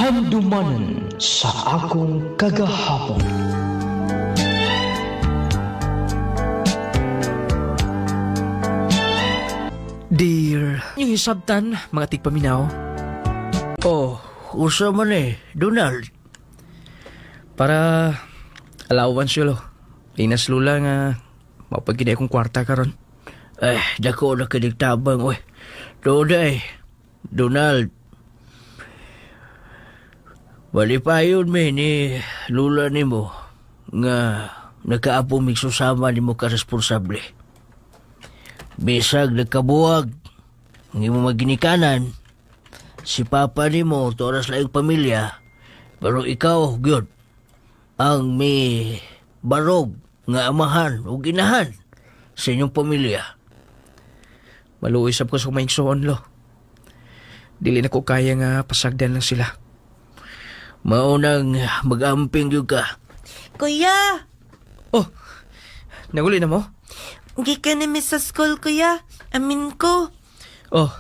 Handumanan sa akong kagahapon. Dear, yung hisabtan, mga tigpaminaw. Oh, usa man Donald. Para allowance yun, linas lula nga mapagkida akong kwarta karon. Dako na kadigtabang, oy. Donald. Wali pa yun, ni lula ni mo nga nagkaapo mig susama ni mo ka responsable. Bisag nagkabuwag, hindi mo maginikanan. Si papa ni mo, toras lang yung pamilya. Pero ikaw, gyud, ang may barog nga amahan o ginahan sa inyong pamilya. Maluisap ko sa maigsoon, lo. Dili na ko kaya nga pasagdan lang sila. Maunang mag-amping yun ka. Kuya! Oh, naguli na mo? Gikan na sa school, kuya. Amin ko. Oh,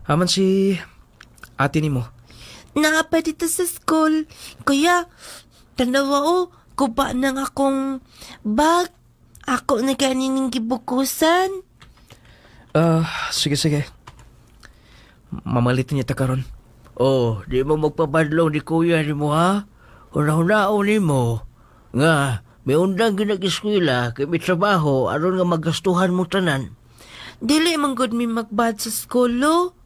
haman si ate ni mo. Nangapa dito sa school. Kuya, tanawa kuba nang akong bag. Ako na ganin gibukusan. Sige. Mamalit niya ta karon. Oh, di mo magpapadlong ni kuya ni mo, ha? Una-unaon ni mo. Nga, may undang ginag-eskwela, kay may trabaho, aron nga magastuhan mo tanan. Dili man gud mi magbad sa school, lo.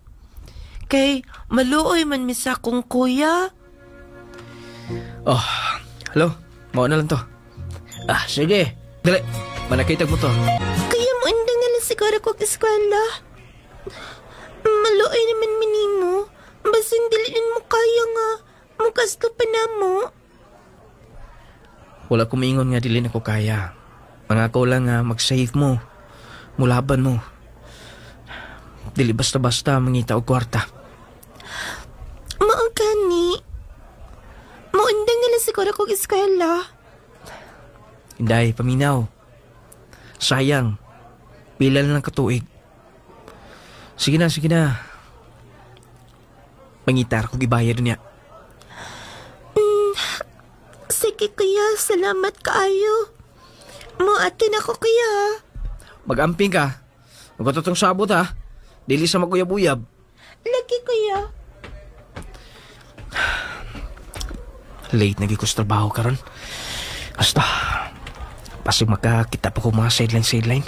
Kay maluoy man mi sa akong kuya. Oh, hello? Mao na lang to. Sige. Dali, manakitag mo to. Kaya mo undang na lang siguro kong eskwela. Maluoy naman minimo. Basin diliin mo kaya nga. Mukasto pa na mo. Wala ko maingon nga dili na ko kaya. Mangako lang nga mag-save mo. Mulaban mo. Dili basta-basta mangita og kwarta. Mao gani. Maundang nga lang siguro kong eskwela. Inday, paminaw. Sayang. Pila na lang katuig. Sige na. Mangitar kung ibayad niya. Sige kuya, salamat kaayo. Muatin ako kuya. Mag-amping ka. Magkatotong sabot ha. Dili sa maguyab-uyab. Lagi kuya. Late nagikos trabaho karon. Basta, pasig makakita pa ko mga sideline.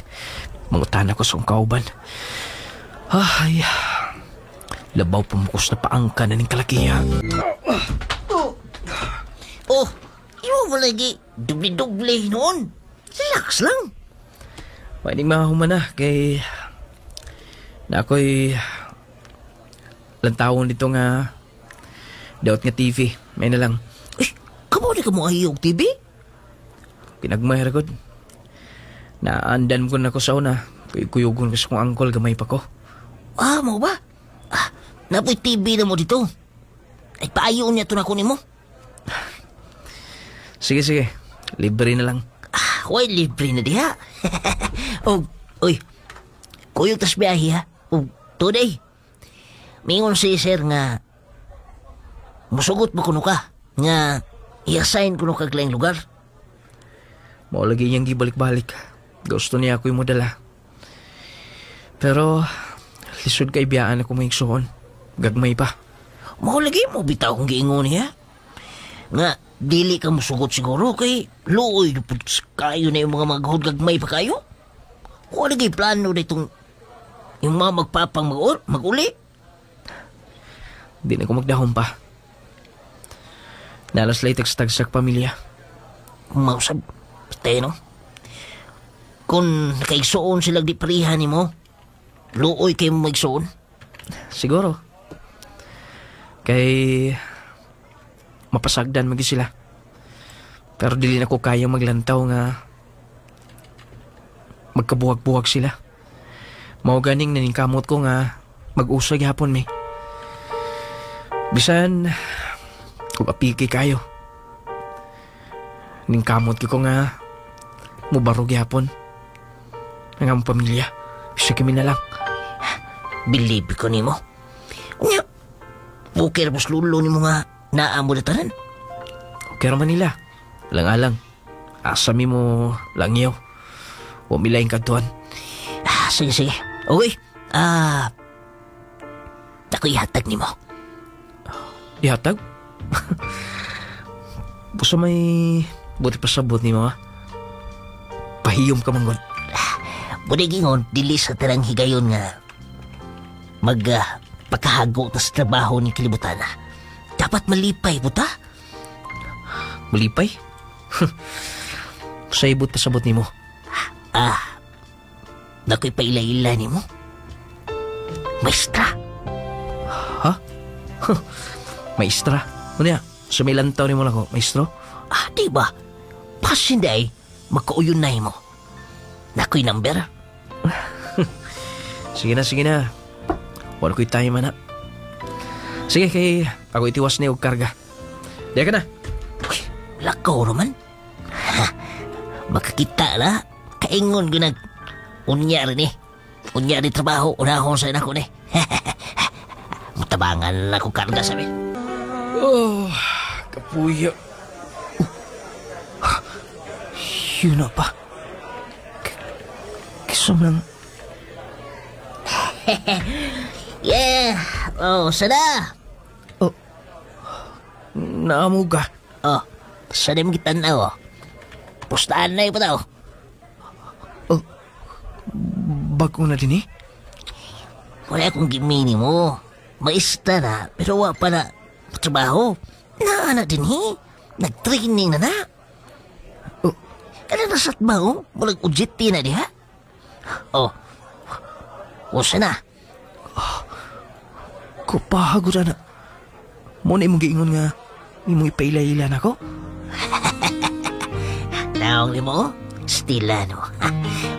Mangutan ako sa kauban. Ay, labaw pumukos na paangka na ning kalakiya. Oh, imo mo lagi dubli-dubli noon. Relax lang. Pwedeng mahuman na kay na ako'y lantawon dito nga daot nga TV. May na lang. Kamo na ka mo ayog TV? Pinagmay ragod. Naandan ko na ko sa una. Kuyugon ko sa kong angkol, gamay pa ko. Mo ba? Napoy TV na mo dito. Ay, paayon niya ito na kunin mo. Sige. Libre na lang. Why libre na diha? Uy, kuyog tas biyahe ha. Today, mingon si sir nga musugot mo kuno ka nga i-assign kuno kag laing lugar. Mao lagi niyang gibalik-balik. Gusto niya ako yung modala. Pero lisod kay biyaan ako maigsoon. Gagmay pa. Mao lagi mo bitaw kung giingon niya. Nga dili ka musugot siguro kay luoy pud kayo na yung mga maghud gagmay pa kayo. Wala lagi plano ditong yung mga magpapang mag-uli. Di na ko magdahon pa. Nalas lay tagstagsak pamilya. Mausab, patay no? Kung nakaigsoon silang di parihan ni mo, luoy kayo mo maigsoon? Siguro. Kay mapasagdan magi sila. Pero dili na ko kaya maglantaw nga magkabuwag-buwag sila. Mao ganing naningkamot ko nga mag-usay hapon mi. Bisan kung apiki kayo. Ningkamot ko nga mubarog hapon. Ang among pamilya. Bisa kami na lang. Believe ko ni mo. Nya, okay na lulo ni mo nga naamo na tanan. Okay raman nila. Lang-alang. Asami mo lang yaw. Wamilaing katuan. Sige, sige. Okay. Ako ihatag ni mo. Ihatag? Buso may buti pa sabot ni mo, ha? Pahiyom ka mangon. Budigingon, dili sa tarang higayon nga pagkahago na sa trabaho ni kilibutan. Dapat malipay, buta? Malipay? Sa ibot pa sabot ni mo. Nako'y paila-ila ni mo. Maestra. Ha? Maestra? Ano ya? Sa may lantaw ni mo lang ko, maestro? Diba? Pasinday, magkauyon na mo. Nako'y number. Sige na. Wala ko'y tayo man, ha? Sige, kay ako itiwas na yung karga. Diya ka na. Uy, lakaw naman. Makakita la. Kaingon ko unya rin eh. Unya rin trabaho. Unahon sa inako ni. Mutabangan na ako karga sabi. Oh, kapuya. Yun na pa. Kisam lang. Yeah. Sana. Naamog ka. Sana mo kita na Pustaan na ipa daw. Bago na din eh. Wala akong gimini mo. Maista na, pero wa pa na trabaho. Naana din Nag-training na. Ano na sa trabaho? Walang ujiti na diha? Sana. Kupahagod na. Muna imong giingon nga imong ipaila-ila na ko. Naong mo? Stilan mo.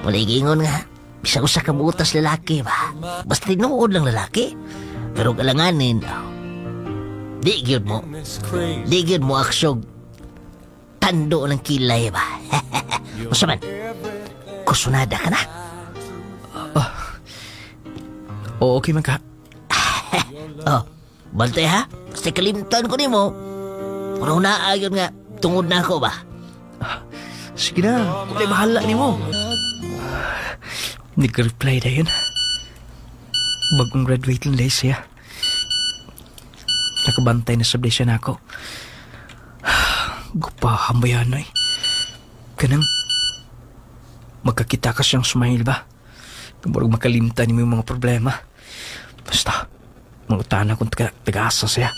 Wala gingon nga. Bisa ko sa kabutas lalaki ba? Basta tinuod lang lalaki. Pero kalanganin, di gyud mo aksyon. Tando ng kilay ba? Masaman, kusunada ka na? Okay man ka. Bantay ha? Basta kalimtan ko ni mo. Kung naayon nga, tungod na ako ba? Sige na, kulay bahala ni mo. Nag-reply na yun. Bagong graduate lang dahil siya. Nakabantay na sablay siya na ako. Gupahambayan na eh. Kanang magkakita ka siyang smile ba? Kumurag makalimtan mo yung mga problema. Basta, mangutana kung taga-asa siya.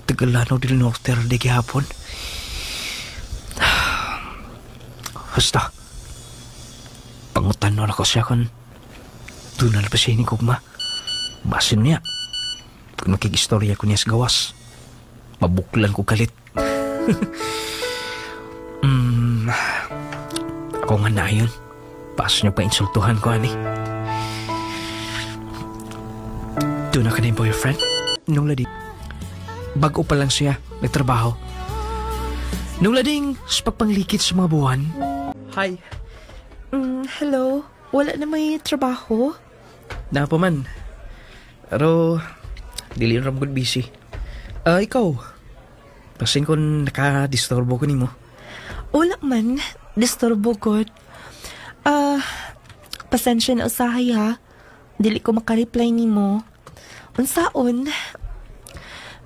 Tagalanaw din ng hotel di gihapon. Basta, pangutanaw na ko siya kung doon na ba siya ni Kugma. Basin niya. Kung makikistorya ko niya sa gawas, mabuklan ko kalit. Ako nga na yun. Paso niya pa insultuhan ko, ani. Doon na ka na yung boyfriend? Nung ladi, bago pa lang siya nagtrabaho. Nung lading sa pagpanglikit sa mga buwan. Hi. Hello? Wala na may trabaho? Na pa man. Pero, dili rin good busy. Ikaw, pasin kung nakadisturbo ko ni mo. Wala man. Disturbo god. Pasensya na usahay ha. Dili ko makareply ni mo. Unsaon?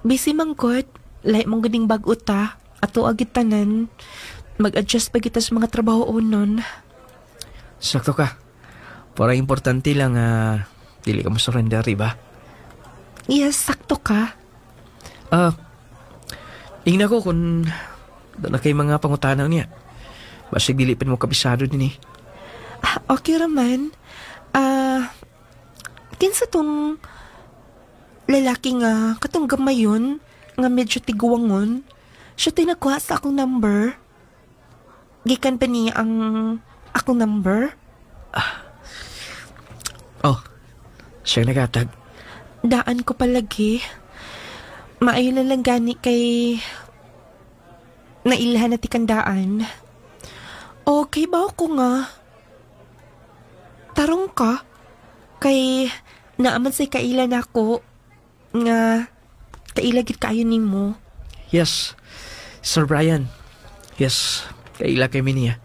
Busy man god. Lahat mong ganing bag-uta. Ato agit tanan. Mag-adjust pa kita sa mga trabaho nun. Sakto ka. Para importante lang dili ka masurrender, ba? Yes, sakto ka. Ingin ako kung doon na kay mga pangutanaw niya. Basig dili pa mo kabisado din eh. Okay raman. Kinsa tong lalaki nga katong gamayon nga medyo tiguwangon. Siya tinakuha sa akong number. Gikan pa niya ang akong number. Siya nagatag. Daan ko palagi. Maayo na lang gani kay nailhan na tikandaan. Okay ba ako nga? Tarong ka? Kay naaman say kailan ako nga kailagit kayo nimo. Yes, Sir Brian. Yes, kaila kay niya.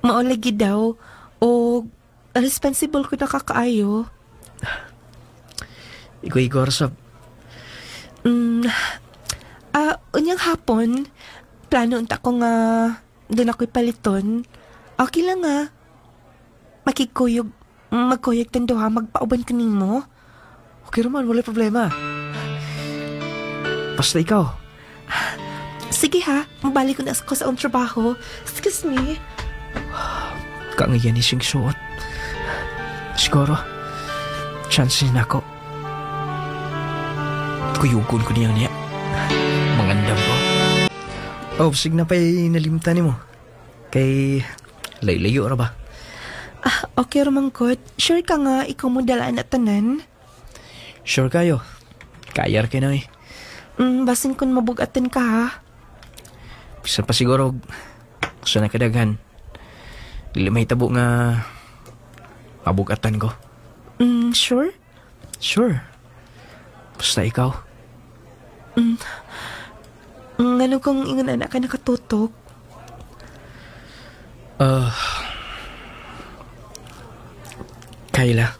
Maolagi daw o responsible ko na kakaayo. Igor sab. Unyang hapon, plano unta ko nga doon ako'y paliton. Okay lang nga. Magkuyog tando ha, magpauban ka nimo. Okay naman, wala problema. Basta ikaw. Sige ha, mabalik ko na ako sa trabaho. Excuse me. Kangayan ising suot. Siguro, chance na ako. Kuyugon ko niya. Mangandam ko. Sig na pa'y nalimtan mo. Kay laylayo ra ba? Okay ramangkot. Sure ka nga, ikaw mo dalaan at tanan? Sure kayo. Kayar kayo na eh. Basin kung mabugatan ka ha. Bisa pa siguro, gusto na kadaghan. Dili may tabo nga mabugatan ko. Sure? Sure. Basta ikaw. Ano kung ingon anak ka nakatutok? Kayla.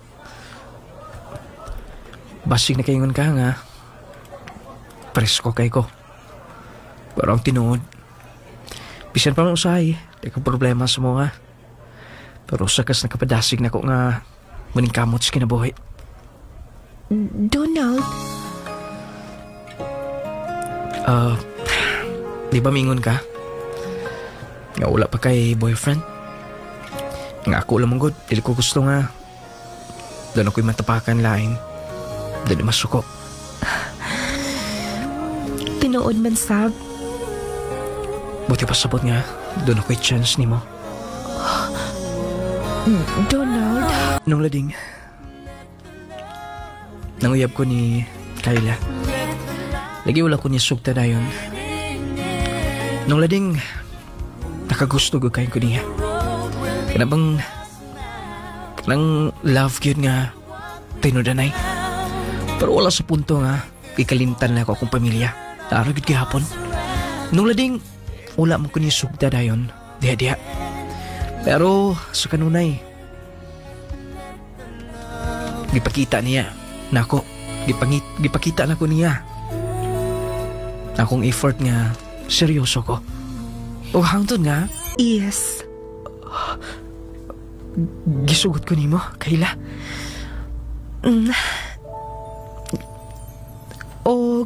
Basig na kaingon ka nga. Presko kay ko. Pero ang tinuod. Bisan pa mong usahay. Di kang problema sa mga. Pero sakas nakapadasig na ko nga maning kamot sa kinabuhi. Donald? Di ba mingon ka? Nga wala pa kay boyfriend? Nga ako lamang god. Dili ko gusto nga. Doon ako'y matapakan lain. Doon masuko. Tinuod man sab. Buti pa sabot nga. Doon ako'y chance ni mo. Donald? Nung lading, nanguyab ko ni Kayla. Lagi wala ko niya sugta na yun. Nung lading, nakagusto ko kain ko niya. Kaya bang nang love yun nga tinudanay. Pero wala sa punto nga ikalimtan na ako akong pamilya. Naragid kahapon. Nung lading, wala mo ko niya sugta na yun. Diha-diha. Pero sa kanunay, gipakita niya na ako. Gipakita na ko niya. Akong effort nga, seryoso ko. O hangtod nga, Yes. gisugot ko nimo, Kayla. O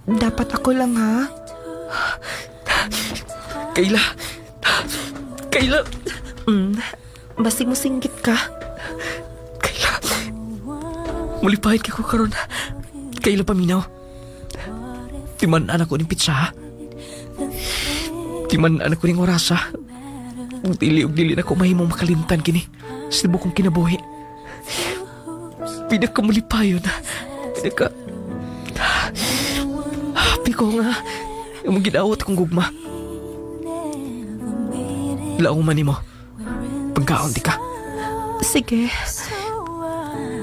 dapat ako lang ha? Kayla! Kayla! Basig mo singgit ka. Kayla! Mulipahit ka ko karon. Kayla paminaw. Timan anak ko ng pizza, ha? Timan anak ko ng orasa. Dili na ko mahimong makalimtan kini. Sa tibo kong kinabuhi. Pinakamulipayon. Happy ko nga. Yung ginawat kong gugma. Lauman ni mo. Pagkaon di ka. Sige.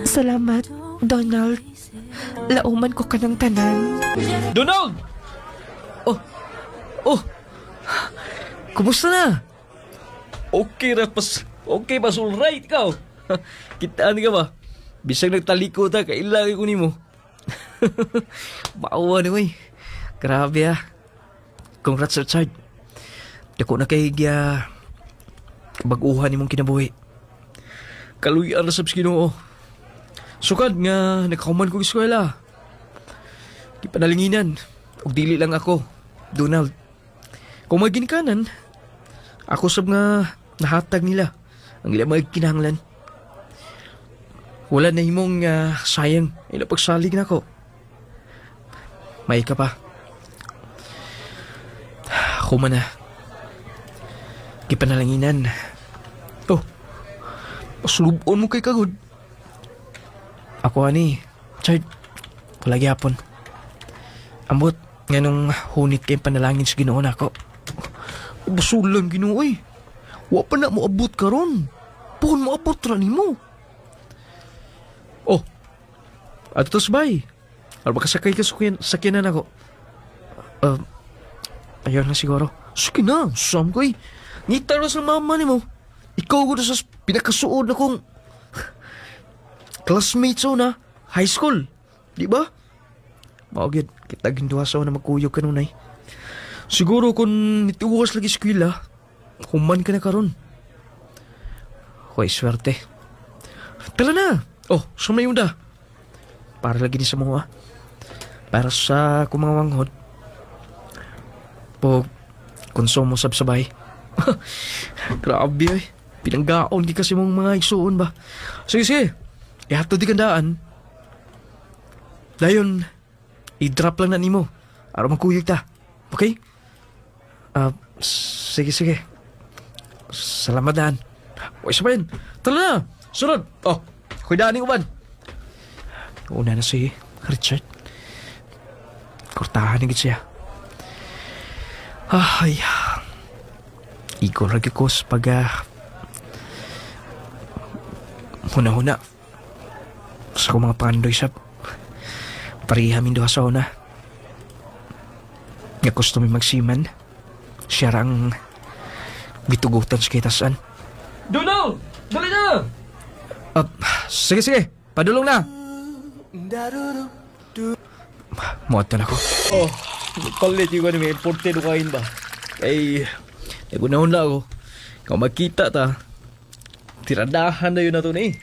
Salamat, Donald. Lauman ko ka ng tanan. Donald! Oh! Kumusta na? Okay pas alright ikaw. Kitaan ka ba? Bisag nagtaliko ta, kailangan ko ni mo. Maawa na wey. Grabe Congrats Richard. Dako na kay baguhan ni mong kinabuhi. Kaluyan na sabs Ginoo. Sukad nga nakahuman ko eskwela. Di panalinginan. Og dili lang ako, Donald. Kung may ginikanan, ako sab nga nahatag nila ang ilang mga kinahanglan. Wala na himong sayang ila pagsalig na ko. May ka pa. Ako man na. Kipanalanginan. Pasulubon mo kay kagod. Ako Chard, wala gyapon. Ambot, nga nung hunit kay panalangin sa Ginoo nako. Basulan Ginoo eh. Wa pa na mo abot karon. Puhon mo abot ra nimo. Atos bay. Ano ba kasakay ka sakyanan ako? Ayaw na siguro. Sige na, Sam ko eh. Ngita na sa mama ni mo. Ikaw ko na sa pinakasuod na kong classmates na high school. Di ba? Maugid, kita ginduha sa na magkuyog ka nun ay. Siguro kung nitiwas lagi eskwela, human ka na karon. Hoy, swerte. Tala na! Oh, sumay mo da. Para lagi ni sa mga. Para sa kumanganghod. Po, konsumo sabsabay. Grabe eh. Pinanggaon di kasi mong mga isuon ba. Sige, sige. Ihato di kandaan. Dayon, i-drop lang na nimo. Araw magkuyog ta. Okay? Sige, sige. Salamat daan. Uy, sabayin. Tala na. Sunod. Oh, ako'y daan ni uban. Una na si Richard. Kurtahan na siya. Ay. Ikaw lagi ko sa pag... huna-huna. Sa kong mga pandoy sa... parihamin doha sa una. Nga gusto may magsiman. Siya rang... bitugutan sa kitasan. Donald! Dali na! Sige, sige. Padulong na. Muat na ako. Oh, palit yung may imported o kain ba? Ay, nagunahon na ako. Kung makita ta, tiradahan na yun na ito na eh.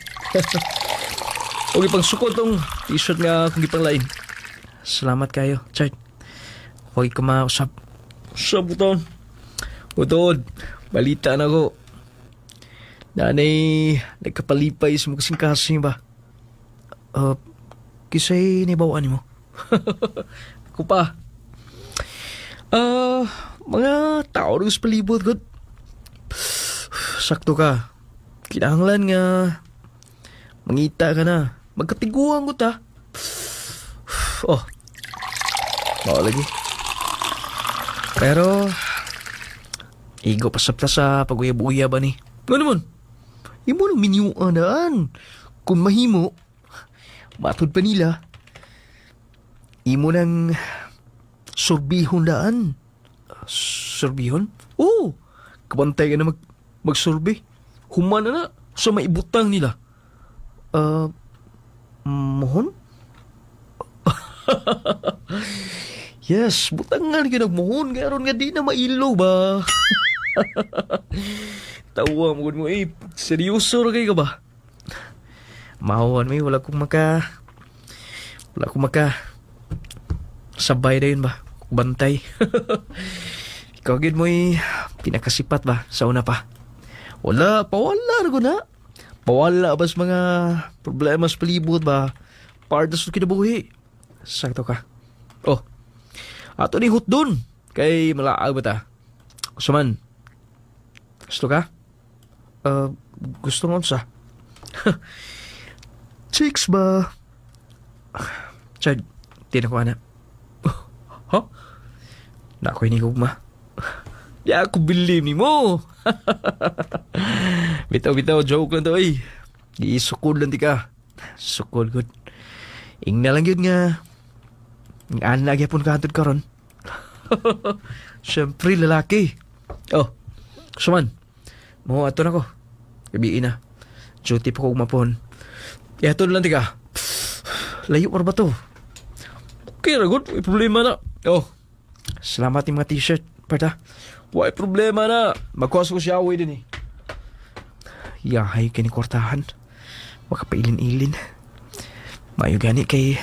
Huwag ipang sukot tong t-shirt nga kung ipang lain. Salamat kayo, Chard. Huwag ka mausap. Usap buton. Utod, balita na ko. Nanay, nagkapalipay sa mga kasing-kasing ba? Kisay nabawaan mo. Ako pa. Mga tao rin sa palibot, God. Sakto ka. Kinahanglan nga mangita ka na. Magkatiguan ko ta. Oh. Bawa lagi. Pero igo pasapta sa pag-uyab-uyab ba ni? Nga naman. Imo nang miniuanaan. Kung mahimo, matod pa nila. Imo nang sorbihon daan. Sorbihon? Oo. Kabantay ka na magsorbe. Humana na sa maibutang nila. Mohon? Yes, butangan ka nagmohon. Garon nga di na mailo ba? Tawa mo eh. Seryoso ra kayo ka ba? Mahuan may wala kong sabay na yun ba? Bantay. Ikaw gid mo pinakasipat ba sa una pa? Pawala na ko na. Pawala ba sa mga problema sa palibot ba? Parda sa kinabuhi. Sakto ka. Oh, ato ni hut dun. Kay malaag ba ta? Kusaman. Gusto ka? Gusto nga sa. Chicks ba? Chad, tinan ko na. Ha? Nakoy ni Gugma. Di ako believe ni mo. Bitaw, joke lang to eh. Di sukod lang di ka. Sukod good. Ing na lang yun nga. Ang anak yapon ka hantod karon. Siyempre lalaki. Oh, suman. Mo ato na ko. Gabiin na. Duty pa ko umapon. Yato lang di ka. Layo pa ba to? Okay na good. May problema na. Oh, salamat yung mga t-shirt. Parta. May problema na. Magkuwas ko siya away din eh. Yahay kinikwartahan. Makapailin-ilin. Mayo gani kay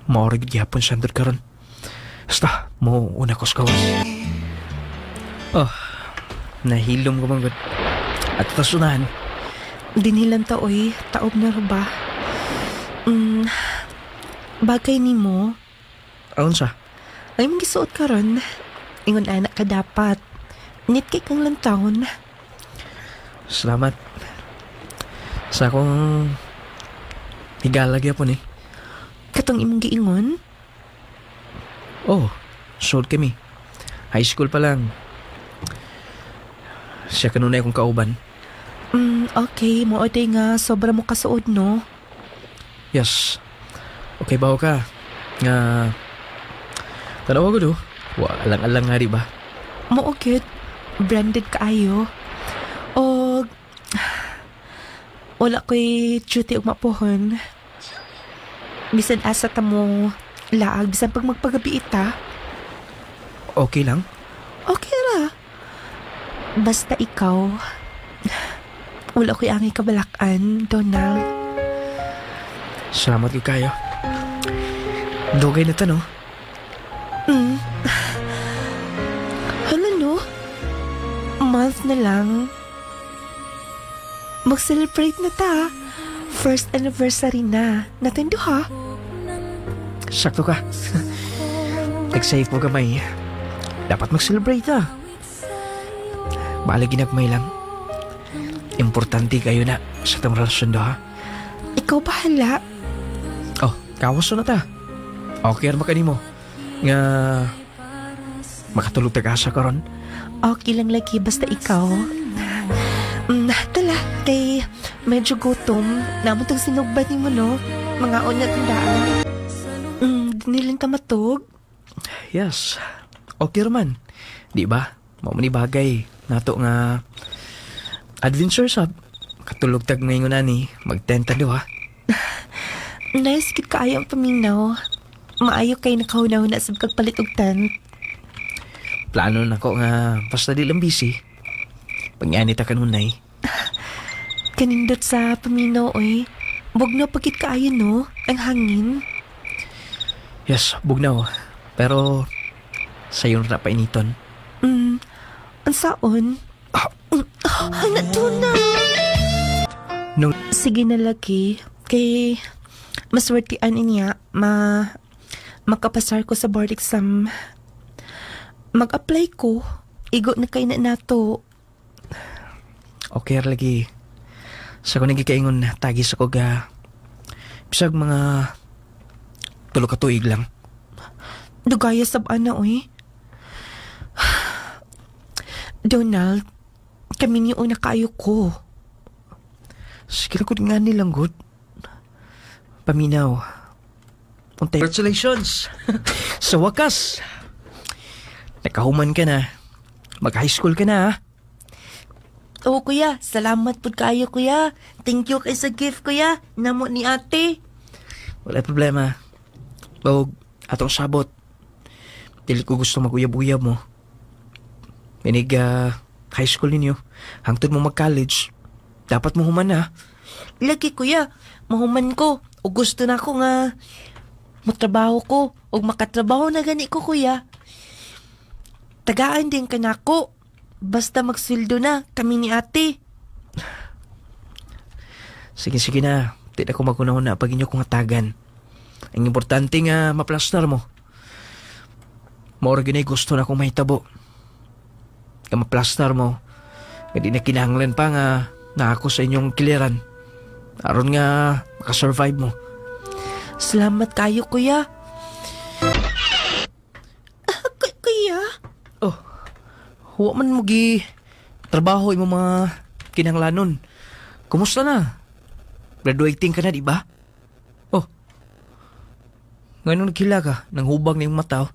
maorig gyapon siya andod karon. Basta, mo una ko sa kawas. Oh, nahilom ko manggod. At tasunahan. Dinilan ta oy, taob na ra ba? Bagay ni mo. Aon sa? Ay mong gisuot karon. Ingon anak ka dapat. Nit kay kang lantawon. Salamat. Sa akong higalag yapon eh. Katong imong giingon? Oh, short kami. High school pa lang. Siya kanunay kong kauban. Okay. Mo oday nga sobra mo kasuod, no? Yes. Okay ba ka? Nga, tanawa ko do. Alang-alang nga di ba? Mao gyud branded kaayo. O wala ko'y duty og mapuhon. Bisan asa ta mo laag, bisan pag magpagabi ita. Okay lang? Okay ra. Basta ikaw, wala ko'y angay kabalakan, Donald. Salamat kayo. Dugay na no? Hala no? Month na lang. Mag-celebrate na ta. First anniversary na. Natin ha? Sakto ka. Nag-save mo kamay. Dapat mag-celebrate ha. Bala ginagmay lang. Importante kayo na sa tamang relasyon do ha. Ikaw bahala. Oh, kawas na ta. Okay arma ka mo. Nga makatulog ta ka sa karon. Okay lang lagi basta ikaw. Tala, kay medyo gutom. Namo tong sinugban ni mo no. Mga una tandaan. Dinilang ka matug. Yes. Okay raman. Di ba? Mao man ni bagay. Nato nga adventure sab. Katulog tag ngayon ani. Magtenta do ha. Nice kid kaayo ang paminaw. Maayo kay nakahuna-huna sa kagpalit og tent. Plano na ko nga basta di lang busy. Pangyani ta kanunay. Kanindot sa paminaw oy. Bugnaw pagkit kaayo no, ang hangin. Yes, bugnaw. Pero sayon ra pa initon. Ang saon? Natuna! Nung Sige na lagi. Kay maswertian niya makapasar ko sa board exam. Mag-apply ko. Igo na kay na nato. okay ra lagi. Sa ko nagikaingon tagi sa koga. Bisag mga tulo ka tuig lang. Dugaya sab ana oy. Donald, kami niyo una kaayo ko. Sige ko nga nilang good. Paminaw. Congratulations! Sa wakas! Nakahuman ka na. Mag-high school ka na ha. Oo kuya, salamat po kayo kuya. Thank you kay sa gift kuya. Namo ni ate. Wala problema. O, atong sabot. Dili ko gusto mag-uyab-uyab mo. Minig high school ninyo. Hangtod mo mag-college. Dapat mo human na. Lagi kuya, mahuman ko. O gusto na ko nga matrabaho ko. O makatrabaho na gani ko kuya. Tagaan din ka na ko. Basta magsildo na kami ni ate. Sige na. Tidak ko magunahon na pag inyo kong hatagan. Ang importante nga maplastar mo. Maura ginay gusto na akong mahitabo. Nga maplastar mo. Nga di na kinahanglan pa nga na ako sa inyong kiliran. Aron nga makasurvive mo. Salamat kayo kuya. Kuya? Oh, huwag man mo gi trabaho yung mga kinahanglanon. Kumusta na? Graduating ka na, di ba? Oh, ngayon nagkila ka, nang hubag na yung mata.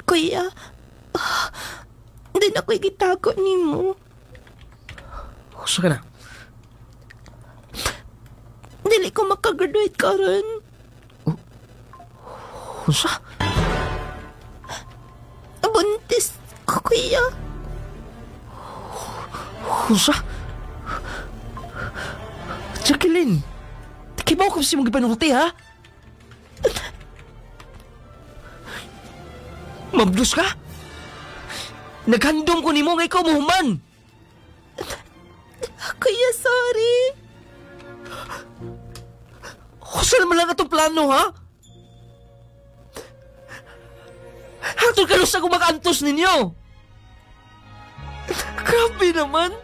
Kuya, hindi na ko'y gitago ni mo. Kusa ka na? Dili ko makagraduate karon. Kusa? Buntis ko, kuya. Kusa? Jacqueline, kibaw ko si mong gipanuti, ha? Mabdus ka? Naghandom ko ni mo nga ikaw mahuman. Kuya, sorry. Kusa naman lang itong plano, ha? Hatol ka sa kumakantos ninyo. Grabe naman.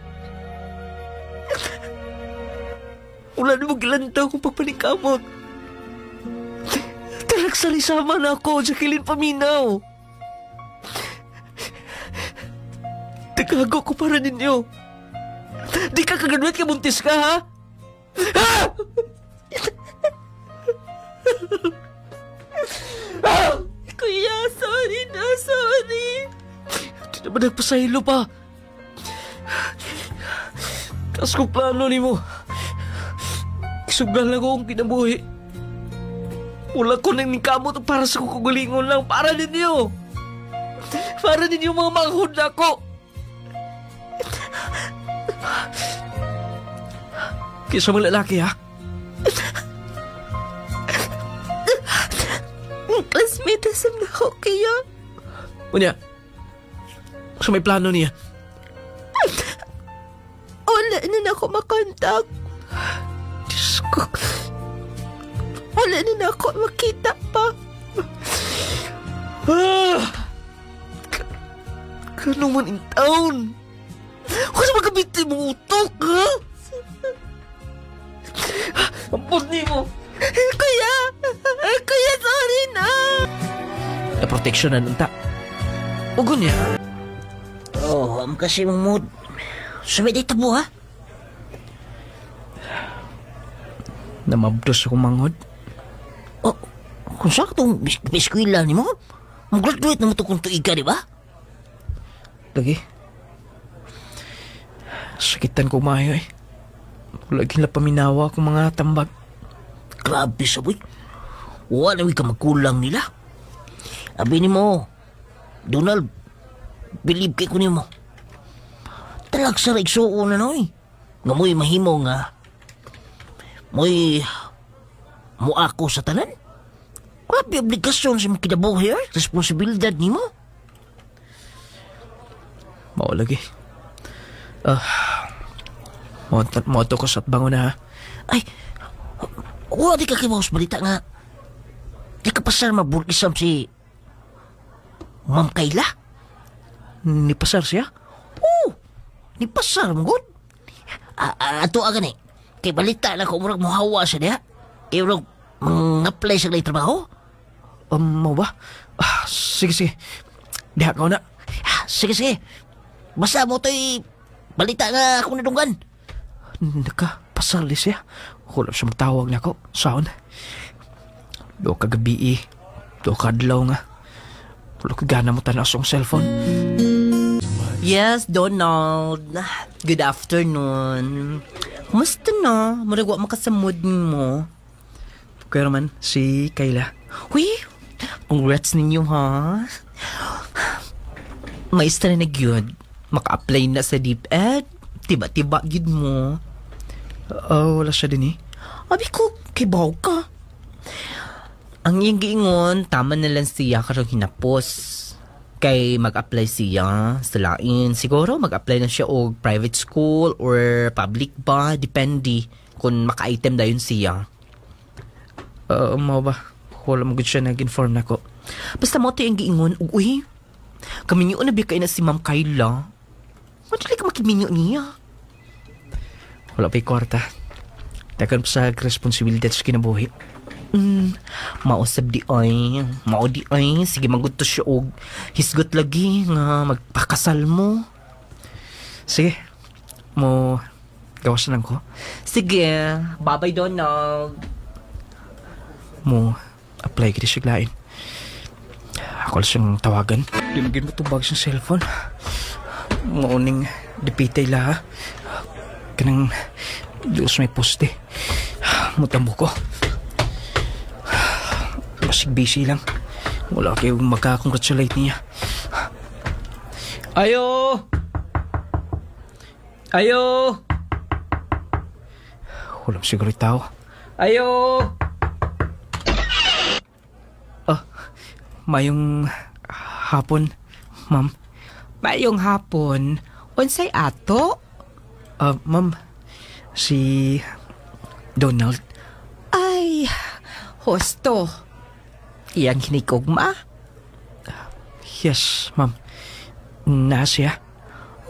Wala na maglantaw kung pagpanikamot. Talagsalisama na ako, Jacqueline Paminaw. Tagago ko para ninyo. Di ka kagraduate ka, buntis ka, ha? Ha? nagpasaylo pa. Kas ko plano ni mo. Isugal na ko ang kinabuhi. Wala ko nang nikamot para sa kukugalingon lang. Para ninyo. Para ninyo mga manghod na ko. Kisa mga lalaki, ha? Classmate asam na ako kaya. Unya, sa may plano niya. Wala na ako makontak. Diyos ko. Wala na ako makita pa. Kano man in town? Huwag sa magkabiti mong utok, ha? Ampun ni mo. Kuya! Kuya, sorry na! Na protection na nunta. Ugon niya. Oh, am kasi mong mood. Sabi dito mo, ha? Namabdos akong manghod. Oh, kung saan itong eskwela ni mo? Mag-graduate na mo ito kung tuig ka, di ba? Lagi. Sakitan ko maayo eh. Lagi na paminawa akong mga tambag. Grabe saboy. Wala ka magkulang nila. Abi ni mo, Donald, believe kay ko ni mo. Talag sa raigsuon na no eh. Nga mo'y mahimo nga. Mo'y mo ako sa tanan. Grabe obligasyon sa mga kinabuhi eh. Responsibilidad ni mo. Mao lagi. Moto ko sa bango na ha. Ay, wala di ka kimawas balita nga. Di ka pasar mabulisam si Ma'am Kayla? Nipasar siya? Oo, ni pasar mo good. Ato aga ni. Kay balita na ko murag mohawa siya niya. Kay murag apply siya na trabaho. Mau ba? Sige. Diha ka na. Sige. Basta mo to'y balita nga akong nadunggan. Nakapasarli siya. Kulap siya matawag na ako. Saan? Do ka gabi do ka adlaw nga. Wala ka gana mo tanaw sa cellphone. Yes, Donald. Good afternoon. Kumusta na? Maragwa makasamod mo. Kaya naman, si Kayla. Uy, congrats ninyo ha. Maestra na gyud. Maka-apply na sa DepEd. Tiba-tiba gyud mo. Wala siya din eh. Abi ko, kibaw ka. Ang iyong giingon, tama na lang siya karong hinapos. Kay mag-apply siya sa lain. Siguro mag-apply na siya og private school or public ba. Depende kung maka-item dayon siya. Mau ba? Wala mo gud siya nag-inform na ko. Basta mo ito yung giingon. Uy, kaminyo na bigay na si Ma'am Kayla. Madali ka makiminyo niya. Wala pa'y kwarta. Takan pa sa responsibilidad sa kinabuhi. Mausap di ay. Mao di ay. Sige, maguto siya og hisgot lagi nga magpakasal mo. Sige. Mo gawas na lang ko. Sige. Bye-bye, Donald. Mo apply kita siya lain. Ako lang siyang tawagan. Dinigin mo tubag sa cellphone. Nguning dipitay la. Kanang Diyos may poste. Mutambo ko. Basig busy lang. Wala kayong magka-congratulate niya. Ayo! Walang siguro tao. Ayo! Mayong hapon, ma'am. Mayong hapon. Unsay ato? Ma'am, si Donald. Ay, hosto. Iyang hinikogma? Yes, ma'am. Nasya?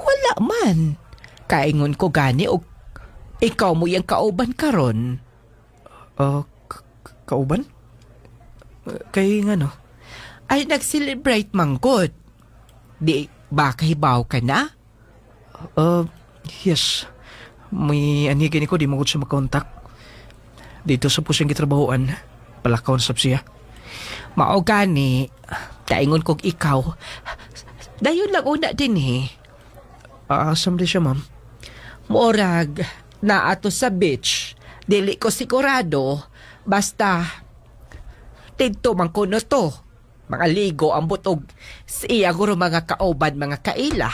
Wala man. Kaingon ko gani og ikaw mo yung kauban karon. Kauban? Kay nga no? Ay nag-celebrate manggod. Di ba kahibaw ka na? Yes. May anigin ko, di mo ko siya makontak. Dito sa pusang gitrabahoan, palakaw na siya. Mao gani, kaingon kog ikaw, Dayon lang una din Asam din siya, ma'am. Morag na ato sa beach. Dili ko sigurado. Basta, dito man kuno to. Mga ligo ang butog. Siya guro mga kauban, mga kaila.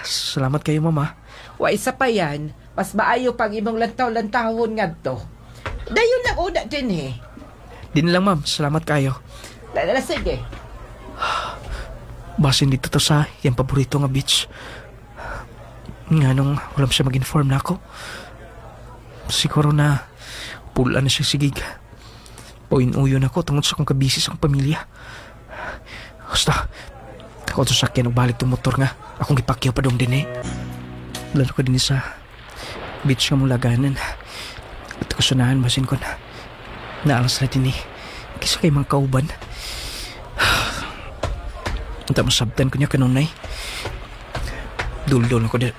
Salamat kayo, mama. Wa isa pa yan. Mas maayo pang imong lantaw-lantawon nga to. Dayon lang una din Din lang, ma'am. Salamat kayo. Dala, sige. Basin dito to sa yung paborito nga beach. Nga nung walang siya mag-inform na ako. Siguro na pula na siya sigig. Uyon-uyon ako tungod sa akong kabisi sa akong pamilya. Basta, ako to sakyan balik tong motor nga. Akong gipakyaw pa dong din Lalo ko din sa beach nga mong laganan. At ako sunahan basin ko na naalas na din kisa kay mga kauban. Anta masabtan ko niya kanunay. Dul-dul ako din.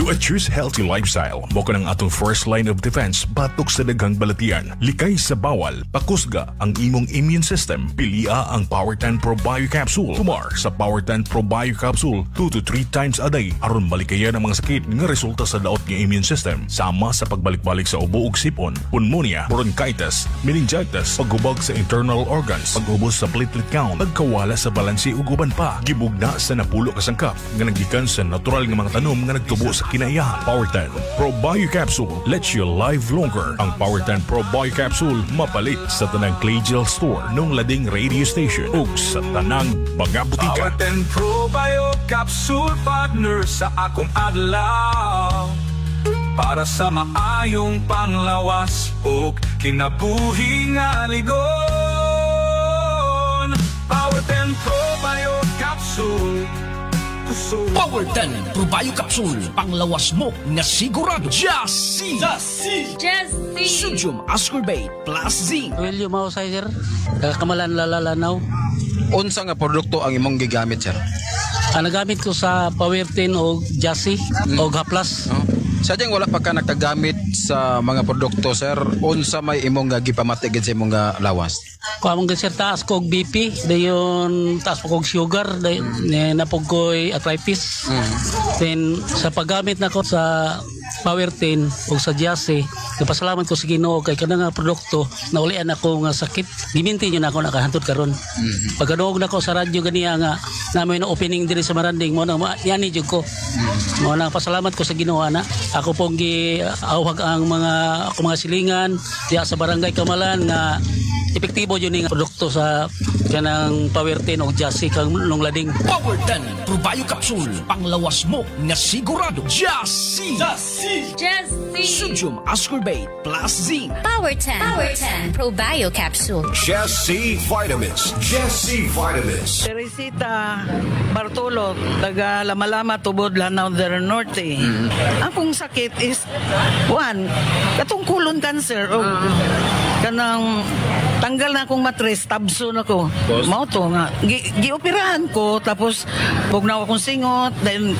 To choose healthy lifestyle, mo ka ng atong first line of defense batok sa daghang balatian. Likay sa bawal, pakusga ang imong immune system. Pilia ang Power 10 Pro Bio Capsule. Kumar sa Power 10 Pro Bio Capsule 2 to 3 times a day aron malikayan ang mga sakit nga resulta sa daot ng immune system. Sama sa pagbalik-balik sa ubo ug sipon, pneumonia, bronchitis, meningitis, paghubog sa internal organs, pag-ubos sa platelet count, pagkawala sa balanse ug uban pa. Gibugna sa napulo ka sangkap nga naggikan sa natural nga mga tanom nga nagtubo sa kinayahan. Power 10 Pro Bio Capsule lets you live longer. Ang Power 10 Pro Bio Capsule mapalit sa tanang Clay-Gel Store nung lading radio station ug sa tanang mga butika. Power 10 Pro Bio Capsule partner sa akong adlaw para sa maayong panglawas ug kinabuhi nga ligon. Power 10 Pro Bio Capsule. Power 10 Pro Bio Capsule. Panglawas mo na sigurado. Just Sodium ascorbate plus zinc. William Mausay, sir. Kamalan lalalanaw. Unsa nga produkto ang imong gigamit, sir? Nagamit ko sa Power 10 o Jassy o Haplas. Sadyang wala pa ka nagtagamit sa mga produkto, sir. Unsa may imong gipamatigid sa imong lawas? Kung among sir, taas ko og BP, dayon taas po kog sugar, dayon napog ko'y arthritis. Then sa paggamit na ko sa Power 10 o sa Jassy, napasalamat ko sa Ginoo kay kanang nga produkto naulian ako nga sakit. Giminti nyo na ako nakahantod karon. Pagkaduog na ko sa radyo ganiya nga namoy na opening diri sa Maranding mo nang yani jud ko. Mo nang pasalamat ko sa Ginoo na ako pong giawhag ang mga silingan diya sa barangay Kamalan nga epektibo yun yung produkto sa kanang Power 10 o Jassy kang nung lading. Power 10 Pro Bio Capsule. Panglawas mo na sigurado. Jassy Sodium ascorbate plus zinc. Power 10 Pro Bio Capsule. Jassy Vitamins. Teresita Bartolo, taga Lamalama, Tubod, Lanao del Norte. Akong sakit is katong colon cancer o kanang tanggal na akong matres, tabso na ko. Mao to nga. Gioperahan ko tapos bugnaw akong singot, then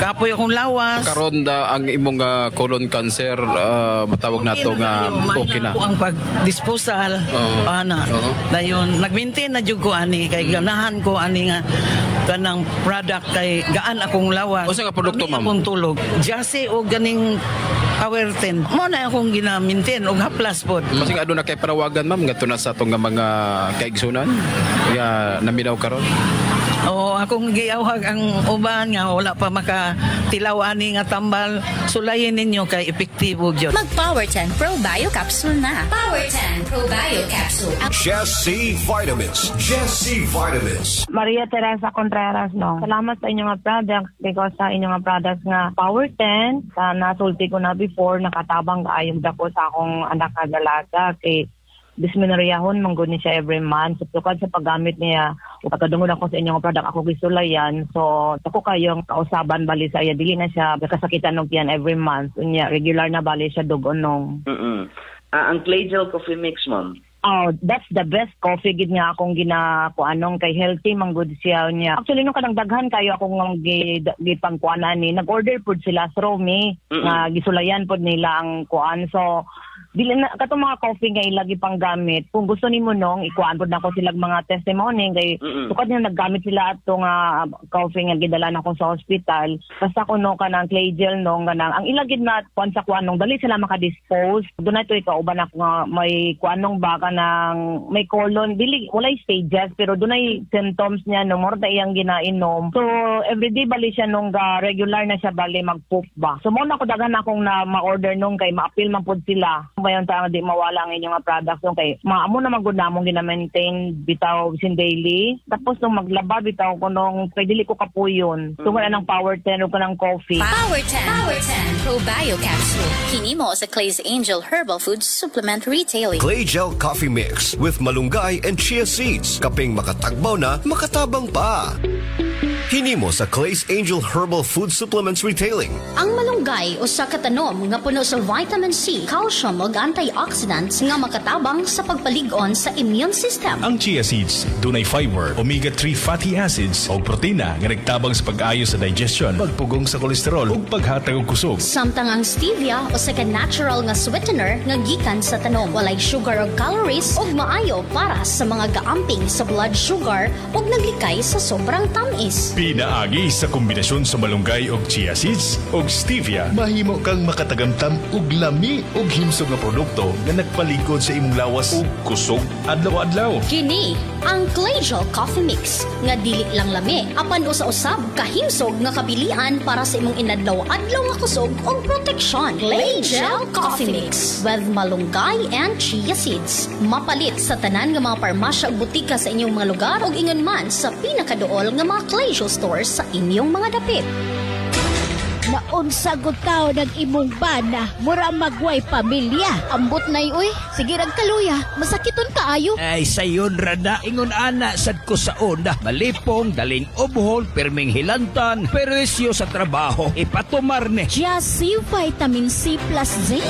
kapoy akong lawas. Karon da ang imong colon cancer, matawag nato nga okay na. Ang pag-disposal dayon nag-maintain na jud ko ani kay ganahan ko ani nga kanang product kay gaan akong lawas. Unsa nga produkto, ma'am? Akong tulog. Jassy o ganing Power 10. Mo na akong ginamintin og haplas pod. Kasi nga aduna kay panawagan, ma'am, ngadto na sa atong mga kaigsunan nga naminaw karon. Akong giawhag ang uban nga wala pa makatilaw ani nga tambal, sulayin ninyo kay epektibo gyud. Mag Power 10 Pro Bio Capsule na. Power 10 Pro Bio Capsule. Jassy Vitamins. Maria Teresa Contreras, no. Salamat sa inyong products because sa inyong products nga Power 10 sa nasulti ko na before nakatabang kaayong dako sa akong anak nga dalaga kay dysmenorrheahon manggod ni siya every month. So, tukad sa paggamit niya, pagkadungod ako sa inyong product, ako gisulayan. So, tako kayong kausaban bali sa iya. Dili na siya kasakitan ng yan every month. Unya, regular na bali siya dugonong. Ang Clay-Gel Coffee Mix, ma'am. That's the best coffee gid nga akong ginakuanong kay healthy manggod siya niya. Actually nung kadagdaghan kayo akong gipangkuanan ni nag-order pud sila sa Romy nga gisulayan pud nila ang kuan. So dili na katong mga coffee nga ilagi pang gamit. Kung gusto nimo nong ikuan pod nako silang mga testimony kay sukad nga naggamit sila ato nga coffee nga gidala nako sa hospital. Basta kuno kanang clay gel nong kanang ang ilagid na kuan sa kuan nong dali sila maka-dispose. Dunay to ikauban ako nga may kuan nong baka nang may colon dili walay stages pero dunay symptoms niya no more ta iyang ginainom. So everyday bali siya nung regular na siya bali mag-poop ba. So mo na ko dagan akong na ma-order nung kay ma-appeal man pod sila. Bayon ta di mawala ang inyong product nung kay maamo na magud namong gina-maintain bitaw sin daily. Tapos nung maglaba bitaw ko nung kay dili ko kapuyon. Tungod anang Power 10 o kanang coffee. Power 10 Probio Capsule. Kini mo sa Clay's Angel Herbal Food Supplement Retailing. Clay Gel Coffee Mix with malunggay and chia seeds. Kaping makatagbaw na, makatabang pa. Hinimo sa Clay's Angel Herbal Food Supplements Retailing. Ang malunggay o sa katanom nga puno sa vitamin C, calcium ug antioxidants nga makatabang sa pagpalig-on sa immune system. Ang chia seeds dunay fiber, omega-3 fatty acids o protina nga nagtabang sa pag-ayo sa digestion, pagpugong sa kolesterol ug paghatag og kusog. Samtang ang stevia o sa natural nga sweetener nga gikan sa tanom, walay sugar ug calories ug maayo para sa mga gaamping sa blood sugar ug naglikay sa sobrang tamis. Pinaagi sa kombinasyon sa malunggay og chia seeds og stevia, mahimo kang makatagamtam og lami og himsog nga produkto nga nagpaligod sa imong lawas ug kusog adlaw-adlaw. Kini ang Clay Gel Coffee Mix nga dili lang lami apan usa-usab kahimsog nga kapilian para sa imong inadlaw-adlaw nga kusog ug proteksyon. Clay Gel Coffee Mix with malunggay and chia seeds. Mapalit sa tanan nga mga parmasya ug butika sa inyong mga lugar ug ingon man sa pinakaduol nga mga Clay Gel stores sa inyong mga dapit. Naunsa gud taw nag imong bana, mura magway pamilya. Ambot nay uy, sige rag kaluya, masakiton kaayo. Ay sayon rada ingon ana sad ko sa onda. Malipong daling obhol perming hilantan, peresyo sa trabaho ipatumar ni. Just vitamin C plus zinc.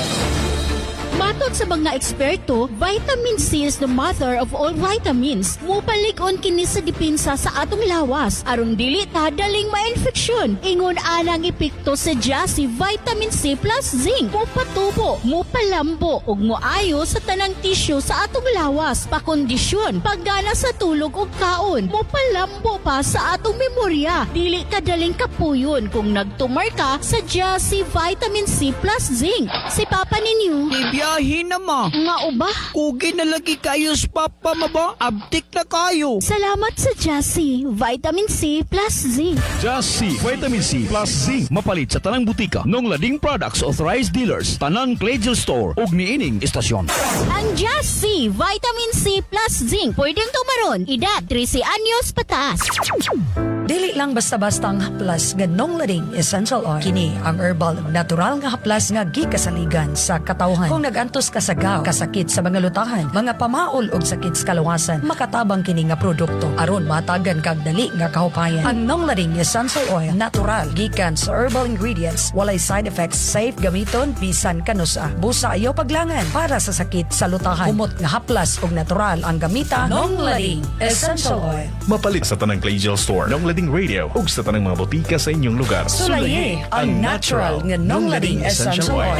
Matod sa mga eksperto, vitamin C is the mother of all vitamins. Mupalig-on kini sa depensa sa atong lawas aron dili ta daling ma-infeksyon. Ingon anang epekto sa Jassy Vitamin C plus Zinc. Mupatubo, mupalambo ug moayo sa tanang tisyo sa atong lawas, pakondisyon, paggana sa tulog ug kaon. Mupalambo pa sa atong memorya. Dili ka daling kapuyon kung nagtumar ka sa Jassy Vitamin C plus Zinc. Si Papa ninyo biyahin na ma. Nga uba? Kugi na lagi kayo sa papa ma ba? Abtik na kayo. Salamat sa Jassy Vitamin C plus Zinc. Jassy Vitamin C plus Zinc. Mapalit sa tanang butika. Nong Lading Products Authorized Dealers. Tanang Clay Gel Store. Ug niining istasyon. Ang Jassy Vitamin C plus Zinc. Pwedeng tumaron. Edad 13 anyos pataas. Dili lang basta-basta ang haplas nga Nong Lading Essential Oil. Kini ang herbal natural nga haplas nga gikasaligan sa katawhan. Kung nagantos ka sa gaw, kasakit sa mga lutahan, mga pamaol og sakit sa kalawasan, makatabang kini nga produkto aron matagan kag dali nga kahupayan. Ang Nong Lading Essential Oil natural gikan sa herbal ingredients, walay side effects, safe gamiton bisan kanusa. Busa ayaw paglangan para sa sakit sa lutahan. Humot nga haplas og natural ang gamita. Nong Lading Essential Oil. Mapalit sa tanang Clay Gel Store, Nong Lading Radio ug sa tanang mga botika sa inyong lugar. Sulaye ang natural nga Nong Lading Essential Oil.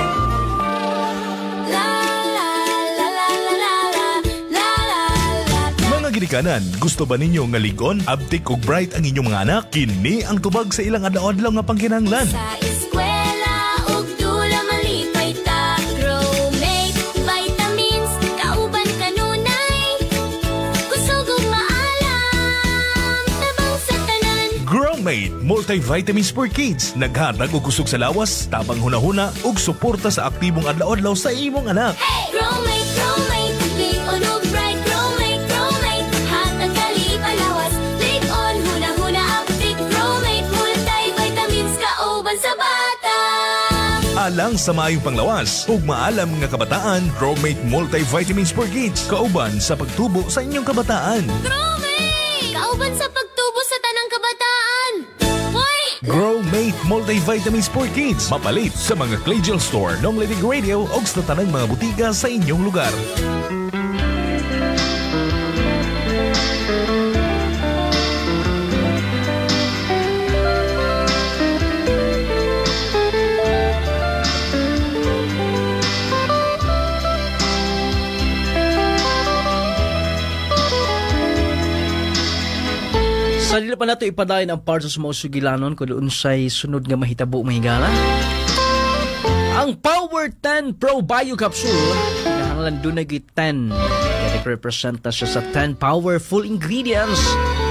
Mga ginikanan, gusto ba ninyo nga ligon, abtik ug bright ang inyong mga anak? Kini ang tubag sa ilang adlaw-adlaw nga pangkinahanglan. Sa eskwela ug dula malipay ta, Growmate vitamins kauban kanunay, kusog ug maalam tabang sa tanan. Growmate multivitamins for kids, naghatag og kusog sa lawas, tabang hunahuna ug suporta sa aktibong adlaw-adlaw sa imong anak. Hey! Growmate, ligon ug bright. Growmate, hatag kalipay lawas, ligon hunahuna aptik. Growmate multivitamins kauban sa bata. Alang sa maayong panglawas ug maalam nga kabataan, Growmate multivitamins for kids, kauban sa pagtubo sa inyong kabataan. Growmate, kauban sa pagtubo sa tanang kabataan. Hoy! Growmate multivitamins for kids, mapalit sa mga Clay Gel Store, Nong Lading Radio ug sa tanang mga butika sa inyong lugar. pa nato ipadayon ang parts sa mga sugilanon kung doon sa'y sunod nga mahitabo mahigala. Ang Power 10 Pro Bio Capsule, kinahanglan doon nag 10. Kaya representa siya sa 10 powerful ingredients.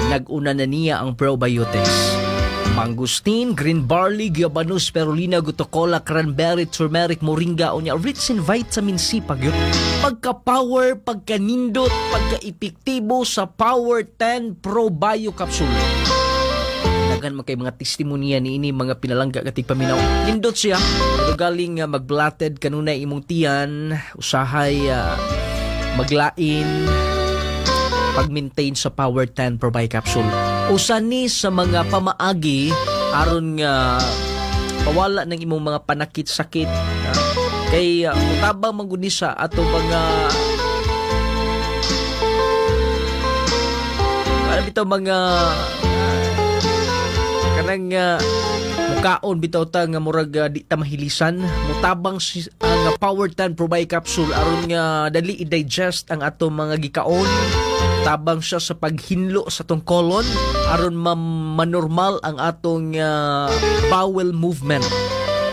Nag-una na niya ang probiotics. Mangustin, green barley, guyabanus, spirulina, gutocola, cranberry, turmeric, moringa, o niya rich in vitamin C pagyot. Pagka-power, pagka-nindot, pagka-epektibo sa Power 10 Pro Bio Capsule. Dagan makay mga testimonya ni ini mga pinalangga katig paminaw. Nindot siya, galing magblatted kanunay imong tiyan, usahay maglain, pag-maintain sa Power 10 Pro Bio Capsule. Usa ni sa mga pamaagi aron nga pawala ng imong mga panakit-sakit kay utabang mangguni sa ato mga bitaw mga kanang mukaon bitaw ta nga murag di ta mahilisan mutabang nga Power 10 Pro Bio Capsule aron nga dali i-digest ang ato mga gikaon tabang siya sa paghinlo sa tong colon aron manormal ang atong bowel movement.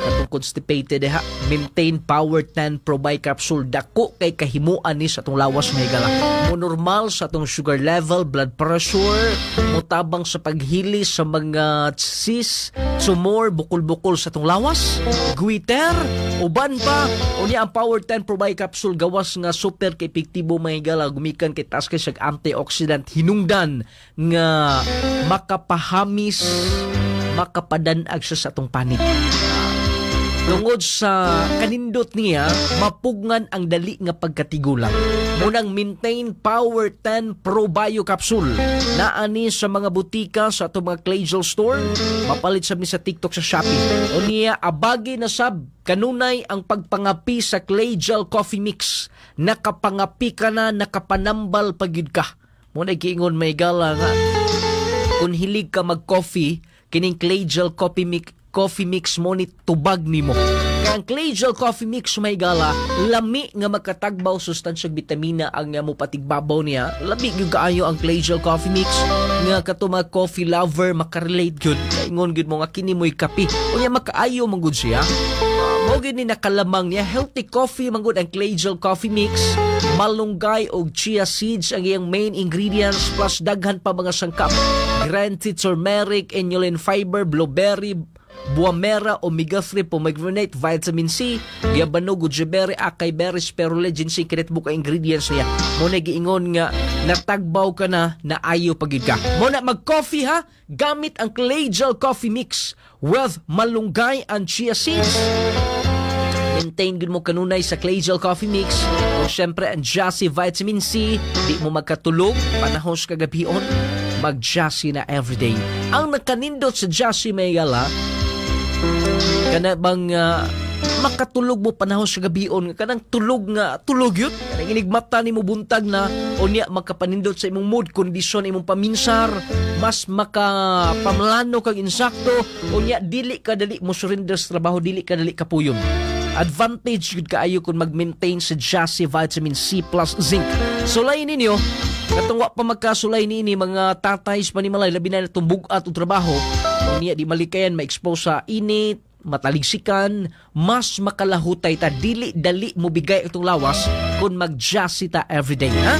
Katong constipated maintain Power 10 Pro Bio Capsule dako kay kahimuan ni sa atong lawas mahigala. Mo normal sa atong sugar level, blood pressure, mutabang sa paghili sa mga cysts, tumor, bukol-bukol sa atong lawas, guiter, uban pa unya ang Power 10 Pro Bio Capsule gawas nga super kay epektibo mahigala gumikan kay taas kay siyang antioxidant hinungdan nga makapahamis makapadanag siya sa atong panit. Tungod sa kanindot niya, mapugngan ang dali nga pagkatigulang. Munang maintain Power 10 Pro Bio Capsule. Naani sa mga butika sa atong mga Claygel store, mapalit sa mi sa TikTok sa Shopee. O niya, abagi na sab, kanunay ang pagpangapi sa Claygel Coffee Mix. Nakapangapi ka na, nakapanambal pagyud ka. Muna giingon may gala nga, kung hilig ka mag-coffee, kining Claygel Coffee Mix mo ni tubag nimo. Kaya ang Claygel Coffee Mix may gala, lami nga magkatagbaw sustansyang bitamina ang mo patigbabaw niya. Lami yung kaayo ang Claygel Coffee Mix nga kato mga coffee lover makarelate gyud. Kaingon gyud mo nga kini mo'y kape. O niya makaayo man gud siya. Mo gyud ni nakalamang niya healthy coffee man gud ang Claygel Coffee Mix. Malunggay o chia seeds ang iyang main ingredients plus daghan pa mga sangkap. Green tea, turmeric, inulin fiber, blueberry, buamera, omega-3, pomegranate, vitamin C, guyabanog, goji-berry, acai berry, spirulina, ginseng, kinetbuk ang ingredients niya. Muna giingon nga, natagbaw ka na, naayo pagid ka. Muna mag-coffee ha, gamit ang Claygel Coffee Mix with malunggay and chia seeds. Maintain gud mo kanunay sa Claygel Coffee Mix. O syempre, ang Jassy Vitamin C, di mo magkatulog, panahon sa kagabion, mag-Jassy na everyday. Ang nakanindot sa Jassy may gala, kana bang makatulog mo panahon sa gabion kanang tulog yun kanang inigmata ni mo buntag na o niya makapanindot sa imong mood kondisyon imong paminsar mas makapamlano kang insakto o niya dili ka dali mo surrender sa trabaho dili ka dali kapuyon. Advantage yun kaayo kung mag-maintain sa Jassy Vitamin C plus Zinc. Sulay ninyo katong wa pa magkasulay ni mga tatay pa ni malay labi na itong bugat o trabaho o niya di malikayan ma-expose sa init mataligsikan, mas makalahutay ta dili dali mo bigay itong lawas kung mag-Jassy ta everyday ha.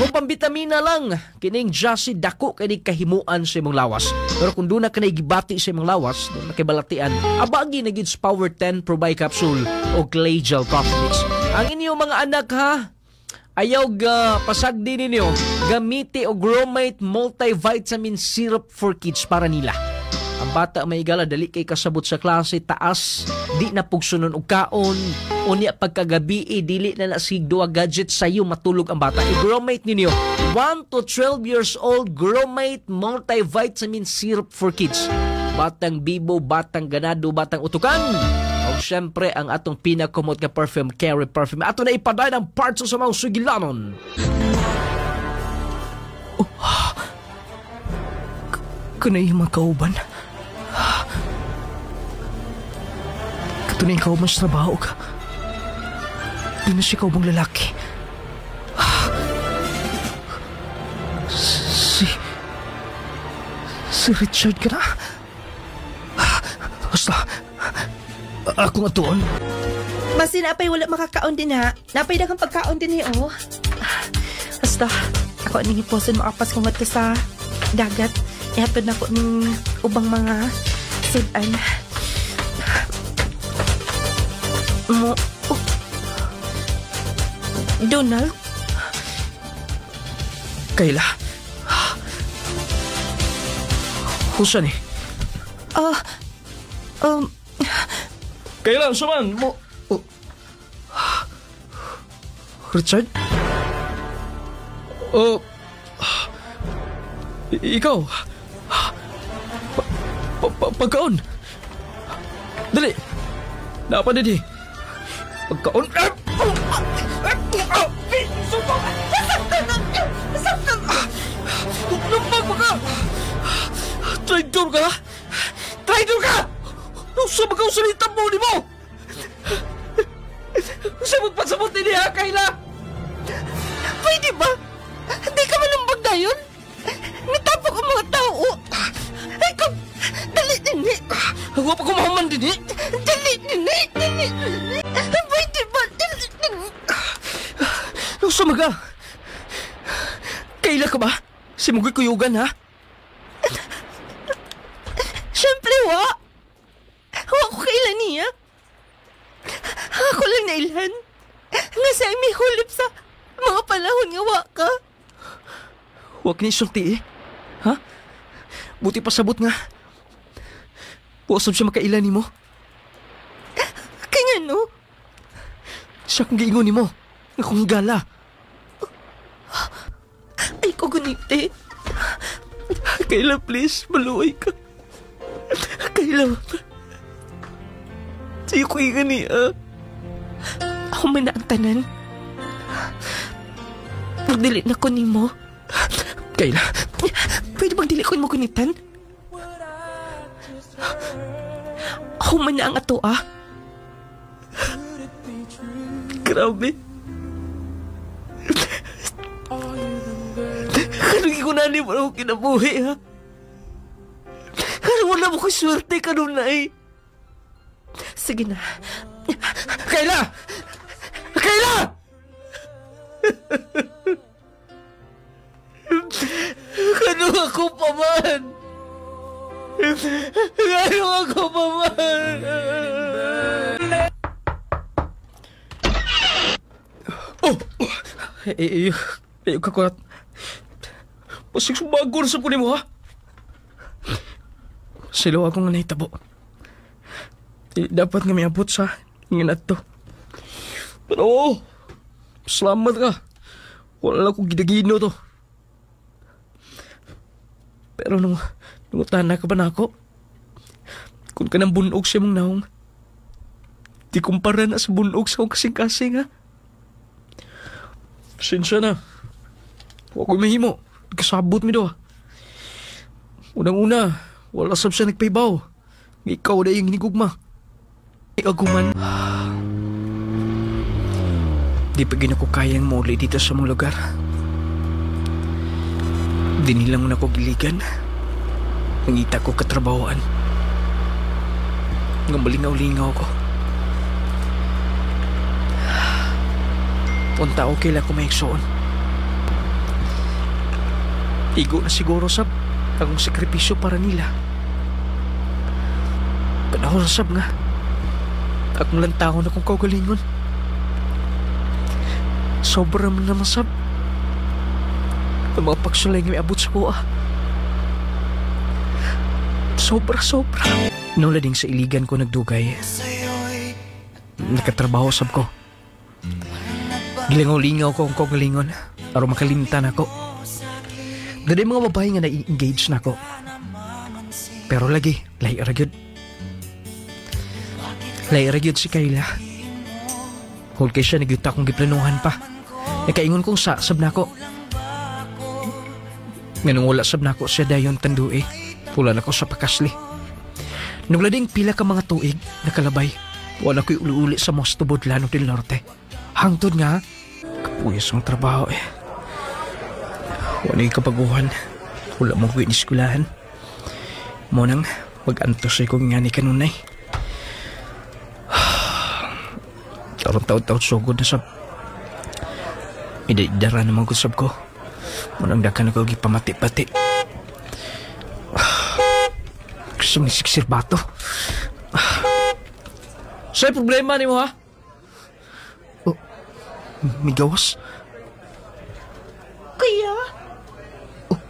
Kung pambitamina lang kining Jassy dako kay kahimuan sa imong lawas. Pero kung doon na kanay gibati sa imong lawas, doon na kay balatian, abagi na gid Power 10 Pro Bio Capsule o Claygel Coffee Mix. Ang inyong mga anak ha, ayaw pasagdi ninyo gamiti og Gromate multivitamin syrup for kids para nila. Ang bata may igala dali kay kasabot sa klase taas di na pugsunon og kaon unya pagkagabi dili na nasigdo gadget sayo matulog ang bata. I-Gromate ninyo 1 to 12 years old Gromate multivitamin syrup for kids. Batang bibo, batang ganado, batang utukan. O syempre ang atong pinakamot nga perfume, Carry Perfume. Ato na ipaday ng parts sa mga sugilanon. Kanay makauban. Katunay ka mas trabaho ka. Di na siya kaubang lalaki. Si Richard ka na? Basta, ako nga tuon. Basi napay wala makakaon din ha. Napay dagang pagkaon din oh. Basta, ako ning iposon makapas kung ato sa dagat. Ihatod na ko ng ubang mga sidan. Donald? Kayla? Kusa ni? Kayla, saman mo? Richard? Ikaw? Pagkaon? Dali! Napa na di? Pagkaon? Traitor ka? Traitor ka! Sa magaw salita mo ni mo! Sabot-pasabot din niya, Kayla! Pwede ba? Hindi ka malumbag na yun? Natapok ang mga tao! Ay, dali din eh! Huwag pa kumahaman din eh! Dali din eh! Pwede ba? Dali din eh! Sa maga! Kayla ka ba? Si Mugoy Kuyugan, ha? Siyempre, wa! Wa ko Kayla niya! Ako lang nailan nga sa may hulip sa mga panahon nga wa ka. Huwag ni sulti eh. Ha? Buti pasabot nga. Puasab siya makailan ni mo. Kaya no? Siya kong giingon ni mo. Nga kong higala. Ay ko gunite. Kayla, please. Maluay ka. Kayla. Sa'yo ko ingan niya. Ako man na ang tanan. Magdilit na ko ni mo. Kayla. Pwede bang dili ko mo kunitan? Ako man na ang ato Grabe. Kanong ikunani mo na ako kinabuhi, ha? Kanong wala mo ko swerte kanong na eh. Sige na. Kayla! Kayla! Kanong ako pa man? Kanong ako pa man? Ayaw ka kurat. Pasig sumagor sa punin mo, ha? Silo akong nahitabo. Dapat nga may abot sa inginat to. Pero, salamat ka. Wala lang akong gidagino to. Pero nung utana ka ba na ako? Kung ka nang bunog siya mong naong, di kumpara na sa bunog sa akong kasing-kasing, ha? Pasensya na. Huwag ko mahimo. Kasabot mi do. Unang-una, wala sab siya nagpaybaw. Ikaw na yung hinigugma. Aguman. Di pa gina ko kayang mauli dito sa mong lugar. Di nila mo na ko giligan. Nangita ko katrabahoan. Ngang malingaw-lingaw ko. Punta okay lang kung may iksoon. Igo na siguro sab akong sakripisyo para nila. Panahon sab nga. Akong lantangon akong kaugalingon. Sobra man naman sab. Ang mga pagsulay nga may abot sa kuha. Sobra. Nung lading sa iligan ko nagdugay, nakatrabaho sab ko. Gilingaw-lingaw ko ang kaugalingon aron makalimtan ako. Dada mga babae nga na-engage na ako. Pero lagi, lahi aragyod. Lahi aragyod si Kayla. Hul kay siya nagyuta kong giplanuhan pa. Nakaingon kong sab na ako. Nganong wala sab na ako siya dayon tandue. Pula na ko sa pakasli. Nung lading pila ka mga tuig, nakalabay. Wala ko'y uli-uli sa Mosto Bodlano del Norte. Hangtod nga, kapuyas ang trabaho eh. Wala yung kapaguhan. Wala mong kuwi ni skulahan. Mo nang mag-antos ay kong nga ni kanunay. Karong taon-taon sugod na sab. Idara naman ko sab ko. Mo nang dakan ako gipamati-pati. Gusto mo siksir bato. Sa'y problema ni mo ha? Oh, may gawas? Kuya? Oh.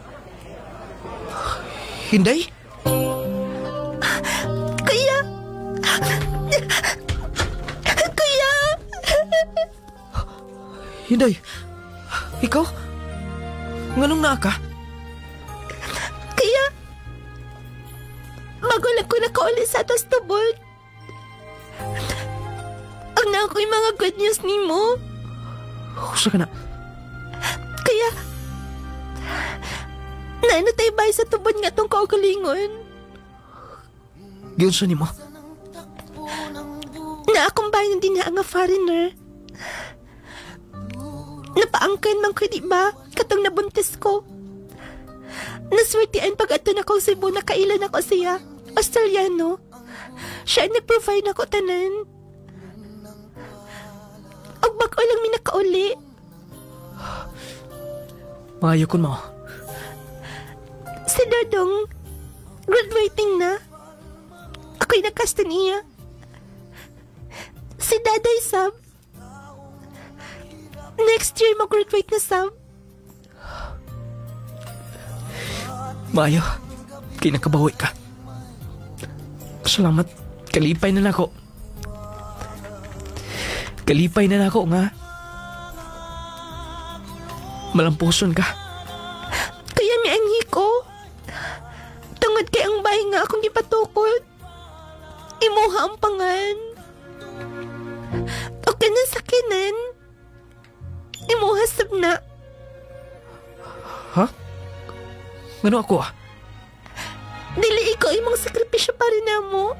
Hinday? Kuya? Kuya? Hinday? Ikaw? Nganong naa ka? Kuya? Magulang ko na kauli sa atas tubod. Ang na ako'y mga good news ni mo. Kusa ka na? Kaya, naano tayo bay sa tubod nga tong kaugalingon? Giyon sa ni mo? Na akong bayan din na nga foreigner. Napaangkan man ko, di ba? Katong nabuntis ko. Naswertian pag ato na kong Cebu, nakailan ako siya. Australiano. Siya nag-provide ako tanan. Og bako lang mi nakauli. Maayo ko mo. Si Dodong, graduating na. Ako'y nakasta niya. Si Daday Sab, next year mag-graduate na Sab. Maayo, kinakabawi ka. Salamat, kalipay na nako. Kalipay na nako nga. Malampuson ka. Kaya mi anhi ko. Tungod kay ang bahay nga akong gipatukod. Imuha ang pangan. O kanang sakinan. Imuha sab na. Ha? Ngano ako ah? Dili ikaw imong sakripisyo pa rin na mo.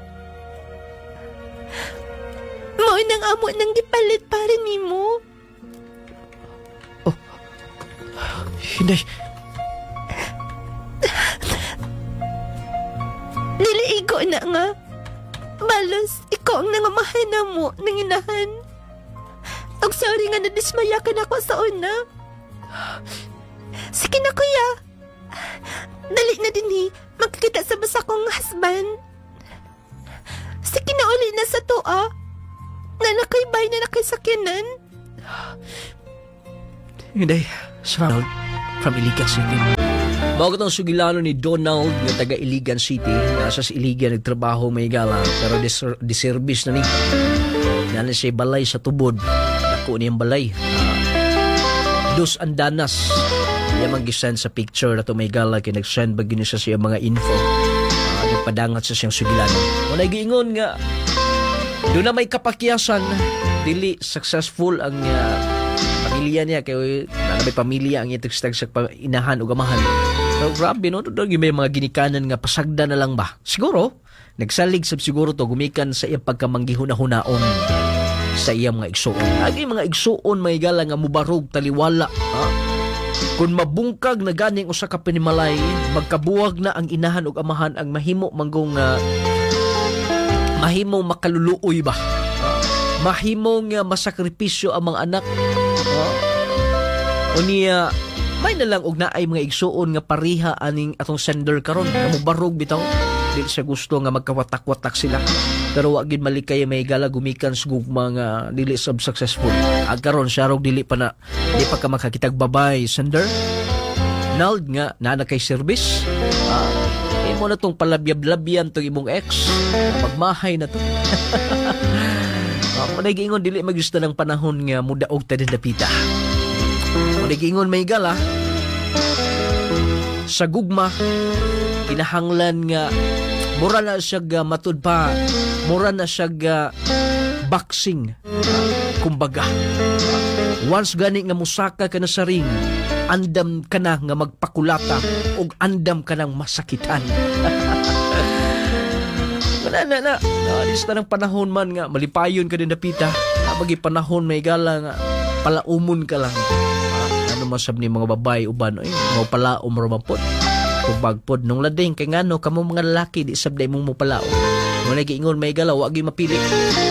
Mao nang amo nang gipalit pa rin ni mo. Oh. Hindi. Dili ikaw na nga. Balos, ikaw ang nangamahay na mo, nanginahan. Og sorry nga nadismaya ka na ako sa una. Sige na kuya. Dali na din magkikita sa basa kong husband. Sige na uli na sa toa. Na nakaybay na nakaisakinan. Hindi. Ronald from Iligan City. Bago itong sugilano ni Donald na taga Iligan City. Nasa sa Iligan nagtrabaho may gala. Pero diservice na ni. Nana siya balay sa tubod. Dako niyang balay. Dos andanas. Yan mag-send sa picture na ito may gala. Kaya nag-send bagay niya siya mga info. Nagpadangat sa siyang sugilano. Wala giingon nga. Doon na may kapakyasan. Dili successful ang pamilya niya. Kaya may pamilya ang itagstag sa inahan o gamahan. Pero grabe no. Doon may mga ginikanan nga pasagda na lang ba? Siguro. Nagsalig sab siguro to gumikan sa iyang pagkamanggihuna-hunaon sa iyang mga igsuon. Lagi mga igsuon may gala nga mubarog taliwala. Ha? Kung mabungkag na ganing usa ka pinimalay, magkabuwag na ang inahan ug amahan ang mahimo manggong mahimo makaluluoy ba? Mahimo nga masakripisyo ang mga anak. Unya may na lang og naay mga igsuon nga pariha aning atong sender karon nga mubarog bitaw. Dili siya gusto nga magkawatak-watak sila. Pero wa gid malikay may gala gumikan sa gugma nga dili sab successful. Ag karon siya rog dili pa ka makakitag babay sender. Nald nga na kay service. Imo na tong palabyab-labyan tong imong ex. Pagmahay na to. Manay-gingon dili maggusto ng panahon nga mudaog ta din dapita. Manay-gingon may gala sa gugma kinahanglan nga mura na siya matud pa, mura na siya boxing. Kumbaga, once gani nga musaka ka na sa ring, andam ka na nga magpakulata o andam ka nang masakitan. Na. Alis na ng panahon man nga, malipayon ka din napita. Bagi panahon may gala nga, palaumon ka lang. Ano masab ni mga babae uban, mga palaum ramapot. Kubagpod nung lading kay ngano kamo mga lalaki di sabday mong mupalao. Muna giingon may galaw wag gyud mapili.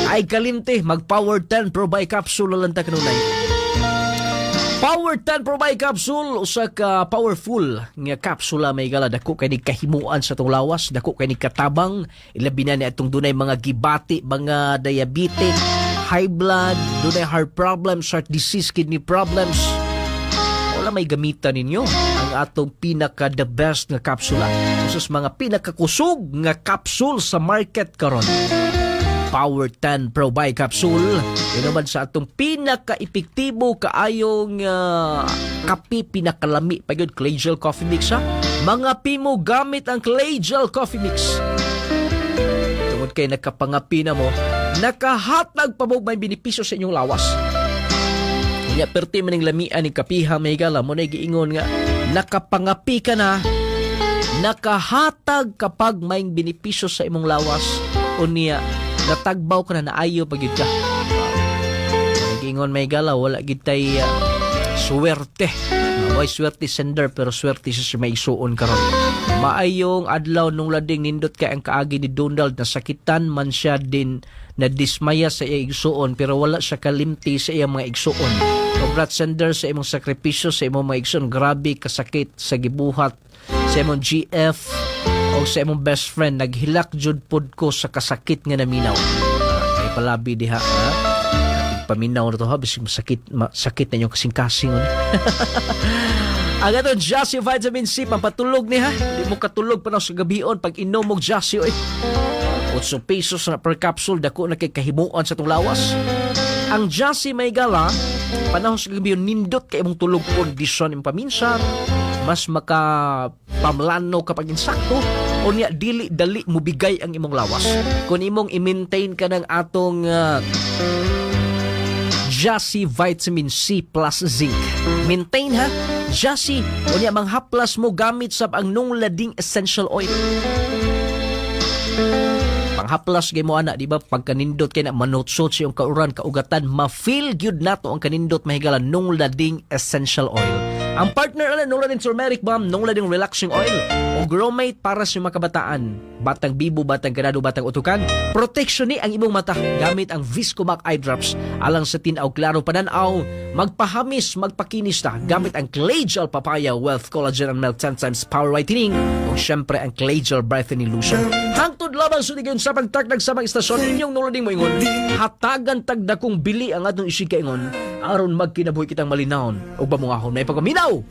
Ay kalimte mag Power 10 Pro Buy Capsule lang ta kanunay. Power 10 Pro Buy Capsule usa ka powerful nga kapsula may gala dako kay ni kahimuan sa tong lawas, dako kay ni katabang, ilabi na ni atong dunay mga gibati, mga diabetic, high blood, dunay heart problems, heart disease, kidney problems. Wala may gamitan ninyo ang atong pinaka the best nga kapsula. Usus mga pinakakusog nga kapsul sa market karon. Power 10 Pro Buy Capsule. Yun naman sa atong pinaka-epektibo kaayong kape pinakalami pa yun, Clay Gel Coffee Mix ha. Mga pimo gamit ang Clay Gel Coffee Mix. Tungod kay nakapangapi na mo, nakahatag pa mo may benepisyo sa inyong lawas. Kanya perti maning lamian ni kapiha may gala mo na giingon nga nakapangapi ka na, nakahatag kapag may benepisyo sa imong lawas o niya natagbaw ka na naayo pag yun ka. Nagingon may gala, wala gitay swerte. May swerte sender pero swerte sa may isuon karon. Maayong adlaw nung lading nindot kay ang kaagi ni Donald na sakitan man siya din na dismaya sa iya igsuon pero wala siya kalimti sa iya mga igsuon. Congrats sender sa imong sakripisyo sa imong mga igsuon. Grabe kasakit sa gibuhat sa imong GF o sa imong best friend. Naghilak jud pod ko sa kasakit nga naminaw. Ay palabi diha ha. Paminaw na to ha, bisig sakit na yung kasing-kasing. Ang atong Jassy Vitamin C, pampatulog ni ha. Hindi mo katulog pa na sa gabion pag inom mo Jassy. 8 pesos na per capsule, dako na kay kahimuan sa itong lawas. Ang Jassy may gala, panahon sa gabion, nindot kay imong tulog kondisyon yung paminsan, mas makapamlano kapag insakto, o niya dili-dali mo bigay ang imong lawas. Kung imong i-maintain ka ng atong Jassy Vitamin C plus Zinc. Maintain ha, Jassy. O niya manghaplas mo gamit sa ang nung lading essential oil. Panghaplas kay mo ana, di ba? Pag kanindot kay na manutsot sa iyong kauran, kaugatan, ma-feel good na to ang kanindot mahigala nung lading essential oil. Ang partner ala nung lading turmeric balm, nung lading relaxing oil, o Gromate para sa mga kabataan. Batang bibo, batang ganado, batang utukan. Protection ni ang imong mata gamit ang Viscomac eye drops. Alang sa tinaw klaro pananaw, magpahamis, magpakinis ta gamit ang Clay Gel Papaya Wealth Collagen and Milk 10 times Power Whitening o syempre ang Clay Gel Brightening Lotion. Hangtod lamang sudigon sa pagtagdag sa mga istasyon inyong nulading mo ingon. Hatagan tagdakong bili ang atong isig kaingon aron magkinabuhi kitang malinawon o ba mo ahon may pagaminaw